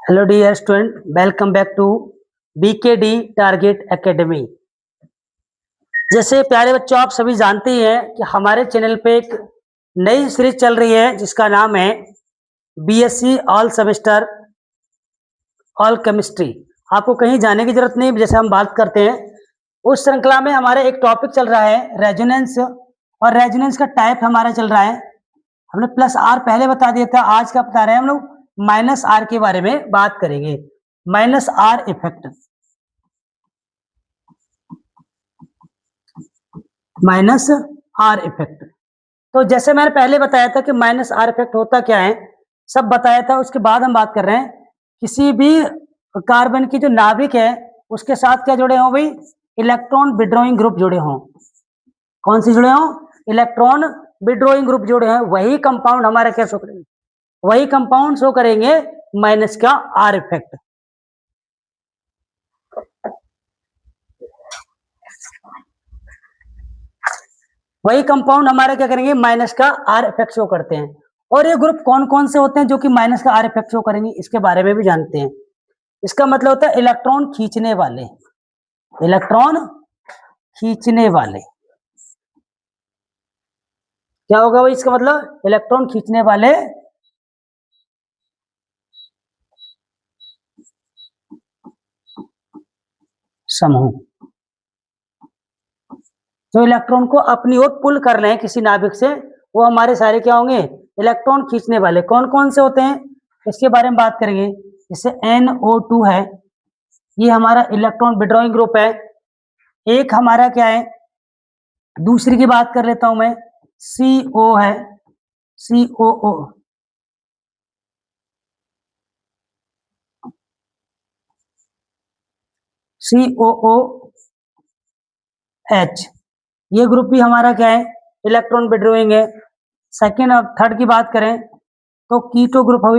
Hello dear student, welcome back to BKD target academy. जैसे प्यारे बच्चों, आप सभी जानते ही हैं कि हमारे चैनल पे एक नई सीरीज चल रही है जिसका नाम है BSc all semester all chemistry. आपको कहीं जाने की जरूरत नहीं। जैसे हम बात करते हैं, उस श्रृंखला में हमारा एक टॉपिक चल रहा है रेजोनेंस, और रेजोनेंस का टाइप हमारा चल रहा है। हमने प्लस आर पहले बता दिया था। आज का बता रहे हैं हम लोग माइनस आर के बारे में बात करेंगे। Minus are effect, minus are effect. तो जैसे मैंने पहले बताया था कि माइनस आर इफेक्ट होता क्या है, सब बताया था। उसके बाद हम बात कर रहे हैं किसी भी कार्बन की जो नाभिक है उसके साथ क्या जुड़े हों भाई, इलेक्ट्रॉन विड्रॉइंग ग्रुप जुड़े हों। कौन से जुड़े हों? इलेक्ट्रॉन विड्रॉइंग ग्रुप जुड़े हैं। वही कंपाउंड हमारा क्या शो करेंगे, वही कंपाउंड शो करेंगे माइनस का आर इफेक्ट। वही कंपाउंड हमारे क्या करेंगे, माइनस का आर इफेक्ट शो करते हैं। और ये ग्रुप कौन कौन से होते हैं जो कि माइनस का आर इफेक्ट शो करेंगे, इसके बारे में भी जानते हैं। इसका मतलब होता है इलेक्ट्रॉन खींचने वाले, इलेक्ट्रॉन खींचने वाले। क्या होगा भाई इसका मतलब? इलेक्ट्रॉन खींचने वाले समूह, जो इलेक्ट्रॉन को अपनी ओर पुल कर रहे हैं किसी नाभिक से, वो हमारे सारे क्या होंगे, इलेक्ट्रॉन खींचने वाले। कौन कौन से होते हैं इसके बारे में बात करेंगे। जैसे NO2 है, ये हमारा इलेक्ट्रॉन विड्रॉइंग ग्रुप है। एक हमारा क्या है, दूसरी की बात कर लेता हूं मैं, CO है, COO। COOH, ये ग्रुप भी हमारा क्या है, इलेक्ट्रॉन विड्रॉइंग है। सेकेंड और थर्ड की बात करें तो कीटो ग्रुप हो,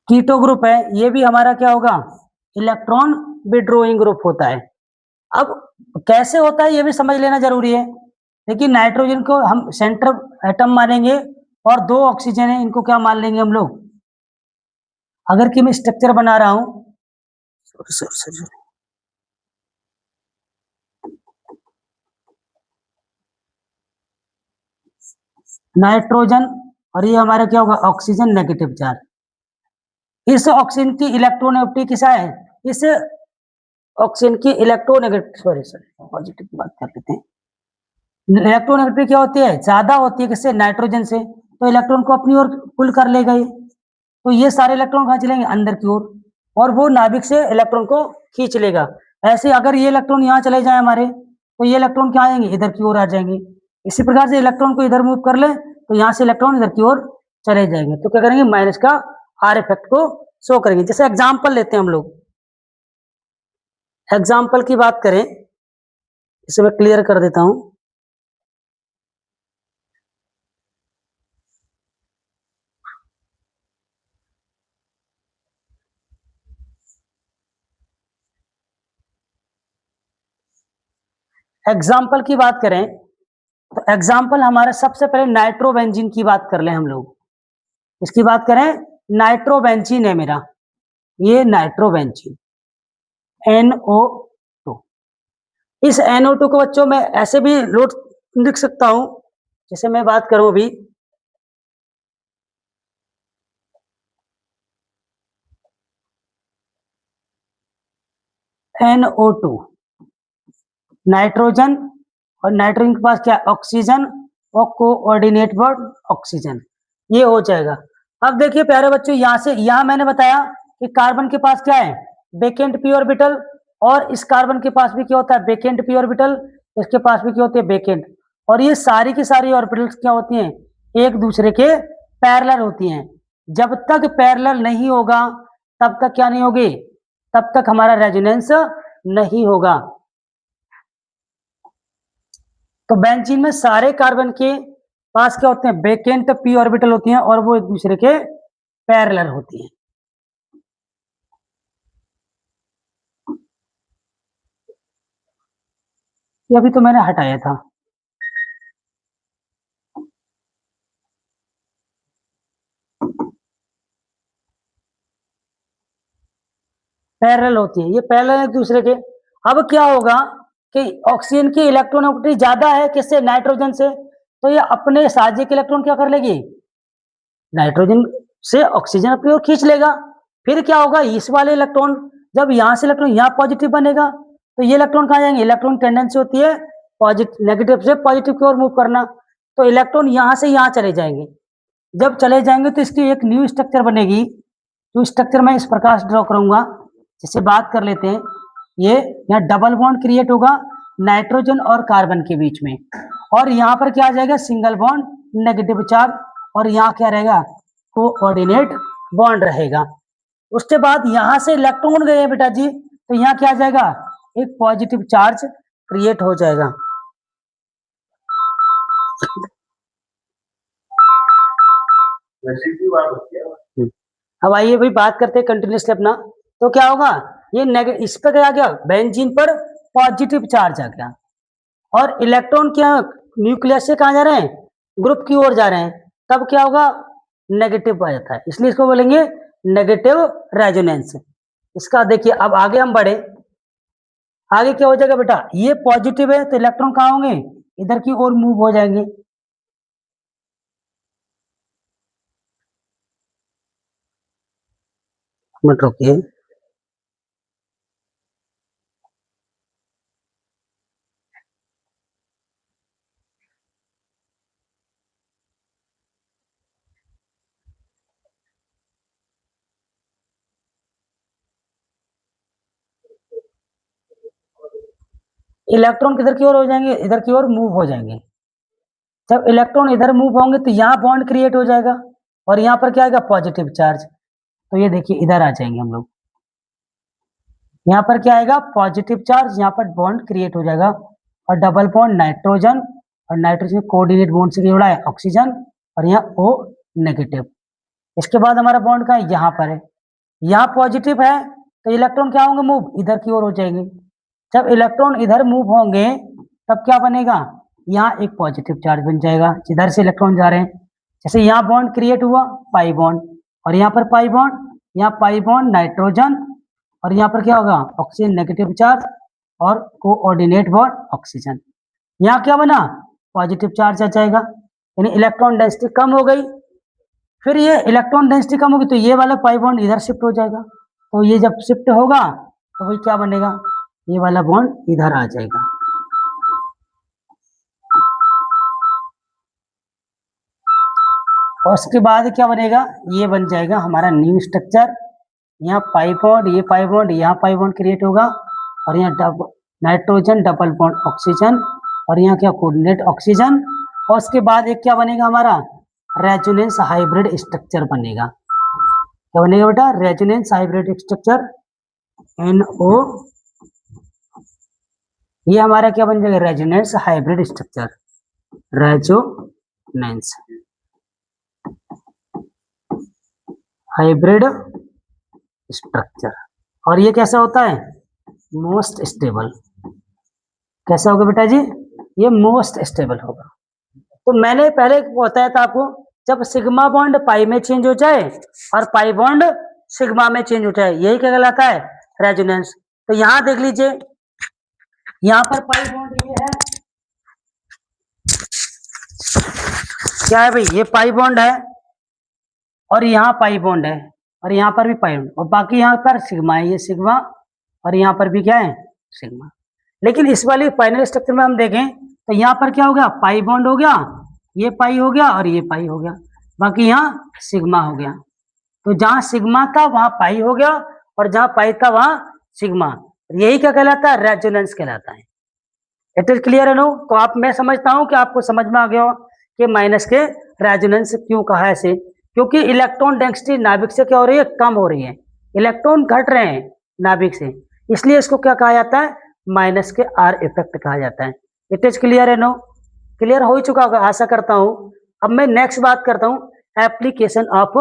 कीटो ग्रुप है, ये भी हमारा क्या होगा, इलेक्ट्रॉन विड्रॉइंग ग्रुप होता है। अब कैसे होता है ये भी समझ लेना जरूरी है। देखिए, नाइट्रोजन को हम सेंटर एटम मानेंगे और दो ऑक्सीजन है, इनको क्या मान लेंगे हम लोग। अगर कि मैं स्ट्रक्चर बना रहा हूं, नाइट्रोजन, और ये हमारा क्या होगा, ऑक्सीजन नेगेटिव चार्ज। इस ऑक्सीजन की इलेक्ट्रोनेगेटिविटी किसा है, इस ऑक्सीजन की इलेक्ट्रोनेगेटिव, सॉरी पॉजिटिव की बात कर लेते हैं। इलेक्ट्रोनेगेटिविटी क्या होती है, ज्यादा होती है किससे, नाइट्रोजन से। तो इलेक्ट्रॉन को अपनी ओर पुल कर लेगा ये, तो ये सारे इलेक्ट्रॉन कहाँ चलेंगे, अंदर की ओर, और वो नाभिक से इलेक्ट्रॉन को खींच लेगा। ऐसे अगर ये इलेक्ट्रॉन यहाँ चले जाए हमारे, तो ये इलेक्ट्रॉन क्या आएंगे, इधर की ओर आ जाएंगे। इसी प्रकार से इलेक्ट्रॉन को इधर मूव कर ले तो यहाँ से इलेक्ट्रॉन इधर की ओर चले जाएंगे। तो क्या करेंगे, माइनस का आर इफेक्ट को शो करेंगे। जैसे एग्जाम्पल लेते हैं हम लोग, एग्जाम्पल की बात करें, इसे मैं क्लियर कर देता हूं। एग्जाम्पल की बात करें तो एग्जाम्पल हमारा सबसे पहले नाइट्रोबेंजीन की बात कर लें हम लोग। इसकी बात करें, नाइट्रोबेंजीन है मेरा, ये नाइट्रोबेंजीन NO2। इस NO2 को बच्चों में ऐसे भी लोड लिख सकता हूं। जैसे मैं बात करूं अभी, NO2 नाइट्रोजन, और नाइट्रोजन के पास क्या, ऑक्सीजन, और कोऑर्डिनेट वर्ड ऑक्सीजन, ये हो जाएगा। अब देखिए प्यारे बच्चों, यहां से यहां मैंने बताया कि कार्बन के पास क्या है, वेकेंट पी ऑर्बिटल, और इस कार्बन के पास भी क्या होता है, वेकेंट पी ऑर्बिटल, इसके पास भी क्या होती है, वेकेंट। और ये सारी की सारी ऑर्बिटल्स क्या होती हैं, एक दूसरे के पैरेलल होती हैं। जब तक पैरेलल नहीं होगा तब तक क्या नहीं होगी, तब तक हमारा रेजोनेंस नहीं होगा। तो बेंजीन में सारे कार्बन के पास क्या होते हैं, वेकेंट पी ऑर्बिटल होती हैं, और वो एक दूसरे के पैरेलल होती हैं। ये अभी तो मैंने हटाया था। पैरेलल होती है, ये पैरेलल एक दूसरे के। अब क्या होगा कि ऑक्सीजन की इलेक्ट्रोनेगेटिविटी ज्यादा है किससे, नाइट्रोजन से, तो ये अपने साझे के इलेक्ट्रॉन क्या कर लेगी, नाइट्रोजन से ऑक्सीजन अपनी ओर खींच लेगा। फिर क्या होगा, इस वाले इलेक्ट्रॉन, जब यहां से इलेक्ट्रॉन यहाँ पॉजिटिव बनेगा तो ये इलेक्ट्रॉन कहाँ जाएंगे, इलेक्ट्रॉन टेंडेंसी होती है पॉजिटिव नेगेटिव से पॉजिटिव की ओर मूव करना, तो इलेक्ट्रॉन यहां से यहाँ चले जाएंगे। जब चले जाएंगे तो इसकी एक न्यू स्ट्रक्चर बनेगी, तो स्ट्रक्चर मैं इस प्रकार से ड्रॉ करूंगा। जिससे बात कर लेते हैं, ये यहाँ डबल बॉन्ड क्रिएट होगा नाइट्रोजन और कार्बन के बीच में, और यहाँ पर क्या आ जाएगा, सिंगल बॉन्ड नेगेटिव चार्ज, और यहाँ क्या रहेगा, कोऑर्डिनेट बॉन्ड रहेगा। उसके बाद यहां से इलेक्ट्रॉन गए बेटा जी, तो यहाँ क्या आ जाएगा, एक पॉजिटिव चार्ज क्रिएट हो जाएगा। अब आइए भाई बात करते हैं कंटिन्यूसली अपना, तो क्या होगा, ये इस पर क्या आ गया, बेंजीन पर पॉजिटिव चार्ज आ गया, और इलेक्ट्रॉन क्या न्यूक्लियस से कहा जा रहे हैं, ग्रुप की ओर जा रहे हैं, तब क्या होगा, नेगेटिव आ जाता है, इसलिए इसको बोलेंगे नेगेटिव रेजोनेंस। इसका देखिए अब आगे हम बढ़े, आगे क्या हो जाएगा बेटा, ये पॉजिटिव है तो इलेक्ट्रॉन कहाँ होंगे, इधर की ओर मूव हो जाएंगे। मत रोकिए, इलेक्ट्रॉन किधर की ओर हो जाएंगे, इधर की ओर मूव हो जाएंगे। जब इलेक्ट्रॉन इधर मूव होंगे तो यहाँ बॉन्ड क्रिएट हो जाएगा, और यहाँ पर क्या आएगा, पॉजिटिव चार्ज। तो ये देखिए इधर आ जाएंगे हम लोग, यहाँ पर क्या आएगा, पॉजिटिव चार्ज, यहाँ पर बॉन्ड क्रिएट हो जाएगा, और डबल बॉन्ड नाइट्रोजन, और नाइट्रोजन कोऑर्डिनेट बॉन्ड से जुड़ा है ऑक्सीजन, और यहाँ O नेगेटिव। इसके बाद हमारा बॉन्ड का यहाँ पर है, यहाँ पॉजिटिव है तो इलेक्ट्रॉन क्या होंगे, मूव इधर की ओर हो जाएंगे। जब इलेक्ट्रॉन इधर मूव होंगे तब क्या बनेगा, यहाँ एक पॉजिटिव चार्ज बन जाएगा, जिधर से इलेक्ट्रॉन जा रहे हैं। जैसे यहाँ बॉन्ड क्रिएट हुआ पाई बॉन्ड, और यहाँ पर पाई बॉन्ड, यहाँ पाई बॉन्ड नाइट्रोजन, और यहाँ पर क्या होगा, ऑक्सीजन नेगेटिव चार्ज, और कोऑर्डिनेट बॉन्ड ऑक्सीजन। यहाँ क्या बना, पॉजिटिव चार्ज आ जाएगा, यानी इलेक्ट्रॉन डेंसिटी कम हो गई। फिर ये इलेक्ट्रॉन डेंसिटी कम होगी तो ये वाला पाई बॉन्ड इधर शिफ्ट हो जाएगा, तो ये जब शिफ्ट होगा तो भाई क्या बनेगा, ये वाला बॉन्ड इधर आ जाएगा। और उसके बाद क्या बनेगा, ये बन जाएगा हमारा न्यू स्ट्रक्चर। यहाँ पाई बॉन्ड, ये पाई बॉन्ड, यहाँ पाई बॉन्ड क्रिएट होगा, और यहाँ नाइट्रोजन डबल बॉन्ड ऑक्सीजन, और यहाँ क्या कोऑर्डिनेट ऑक्सीजन। और उसके बाद एक क्या बनेगा हमारा, रेजोनेंस हाइब्रिड स्ट्रक्चर बनेगा। क्या बनेगा बेटा, रेजोनेंस हाइब्रिड स्ट्रक्चर, NO। ये हमारा क्या बन जाएगा, resonance hybrid structure, resonance hybrid structure. और ये कैसा होता है, मोस्ट स्टेबल। कैसा होगा बेटा जी, ये मोस्ट स्टेबल होगा। तो मैंने पहले बताया था आपको, जब सिग्मा बॉन्ड पाई में चेंज हो जाए और पाई बॉन्ड सिग्मा में चेंज हो जाए, यही क्या कहलाता है, रेजोनेंस। तो यहां देख लीजिए, यहां पर पाई बॉन्ड ये है, क्या है भाई, ये पाई बॉन्ड है, और यहाँ पाई बॉन्ड है, और यहाँ पर भी पाई बॉन्ड, और बाकी यहाँ पर सिग्मा है, ये सिग्मा, और यहाँ पर भी क्या है, सिग्मा। लेकिन इस वाली फाइनल स्ट्रक्चर में हम देखें तो यहाँ पर क्या हो गया, पाई बॉन्ड हो गया, ये पाई हो गया, और ये पाई हो गया, बाकी यहाँ सिग्मा हो गया। तो जहां सिग्मा था वहां पाई हो गया, और जहां पाई था वहां सिग्मा। यही क्या कहलाता है, रेजोनेंस कहलाता है। इट इज क्लियर है नो। तो आप, मैं समझता हूं कि आपको समझ में आ गया कि माइनस के रेजोनेंस क्यों कहा ऐसे, क्योंकि इलेक्ट्रॉन डेंसिटी नाभिक से क्या हो रही है, कम हो रही है, इलेक्ट्रॉन घट रहे हैं नाभिक से, इसलिए इसको क्या कहा जाता है, माइनस के आर इफेक्ट कहा जाता है। इट इज क्लियर है नो। क्लियर हो ही चुका होगा आशा करता हूं। अब मैं नेक्स्ट बात करता हूं, एप्लीकेशन ऑफ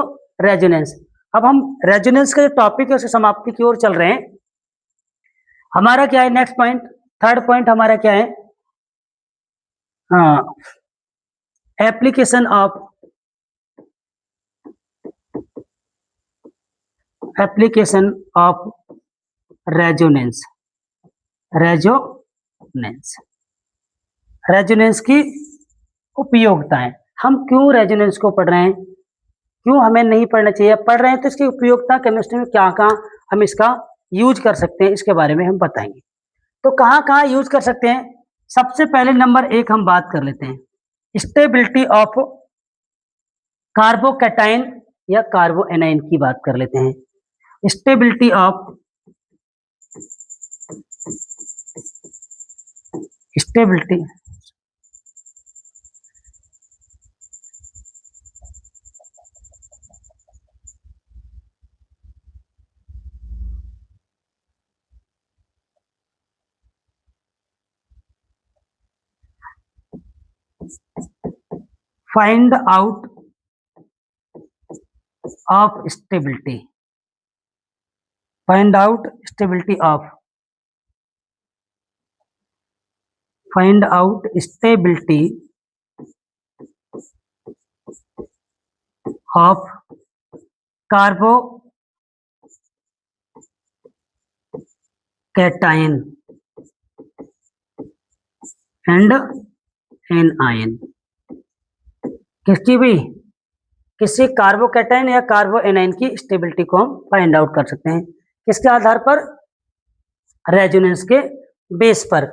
रेजोनेंस। अब हम रेजोनेंस का जो टॉपिक है उसकी समाप्ति की ओर चल रहे हैं। हमारा क्या है नेक्स्ट पॉइंट, थर्ड पॉइंट हमारा क्या है, हाँ, application of resonance. Resonance, resonance की उपयोगिताएं। हम क्यों रेजोनेंस को पढ़ रहे हैं, क्यों हमें नहीं पढ़ना चाहिए, पढ़ रहे हैं तो इसकी उपयोगिता केमिस्ट्री में क्या कहाँ हम इसका यूज कर सकते हैं, इसके बारे में हम बताएंगे। तो कहाँ कहाँ यूज कर सकते हैं, सबसे पहले नंबर 1 हम बात कर लेते हैं, स्टेबिलिटी ऑफ कार्बोकैटायन या कार्बोएनाइन की बात कर लेते हैं। Stability of stability find out of stability, find out stability of, find out stability of carbocation and anion. किसकी भी, किसी कार्बोकैटायन या कार्बोएनाइन की स्टेबिलिटी को हम फाइंड आउट कर सकते हैं, किसके आधार पर, रेजोनेंस के बेस पर।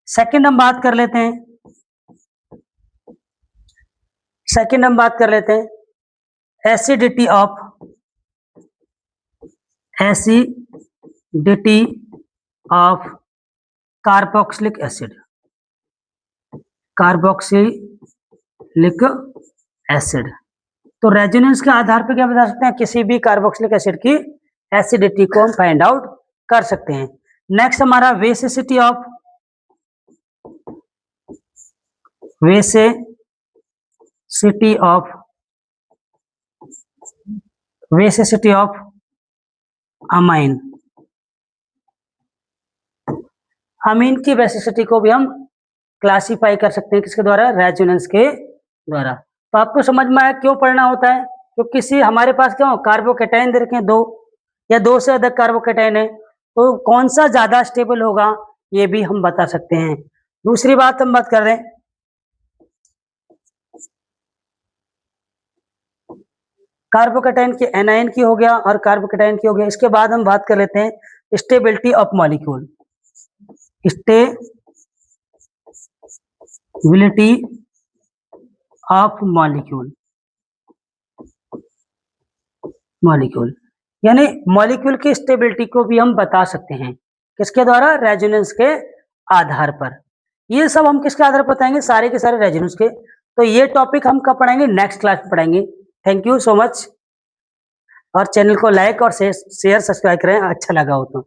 सेकंड हम बात कर लेते हैं, सेकंड हम बात कर लेते हैं acidity of, acidity of carboxylic acid, carboxylic acid. तो रेजोनेंस के आधार पर क्या बता सकते हैं, किसी भी कार्बोक्सिलिक एसिड की एसिडिटी को हम फाइंड आउट कर सकते हैं। नेक्स्ट हमारा basicity of, basicity of, basicity of amine. Amine की बेसिसिटी को भी हम क्लासिफाई कर सकते हैं, किसके द्वारा, रेजोनेंस के द्वारा। तो आपको समझ में आया क्यों पढ़ना होता है, तो किसी हमारे पास क्या हो, कार्बोकैटायन दे रखे हैं 2 या 2 से अधिक कार्बोकैटायन है, तो कौन सा ज्यादा स्टेबल होगा ये भी हम बता सकते हैं। दूसरी बात हम बात कर रहे हैं कार्बोकैटायन की, एनायन की हो गया और कार्बोकैटायन की हो गया। इसके बाद हम बात कर लेते हैं stability of molecule, stability of molecule, molecule यानी मॉलिक्यूल की स्टेबिलिटी को भी हम बता सकते हैं, किसके द्वारा, रेजोनेंस के आधार पर। ये सब हम किसके आधार पर बताएंगे, सारे के सारे रेजोनेंस के। तो ये टॉपिक हम कब पढ़ाएंगे, नेक्स्ट क्लास में पढ़ाएंगे। थैंक यू सो मच, और चैनल को लाइक और शेयर सब्सक्राइब करें अच्छा लगा हो तो।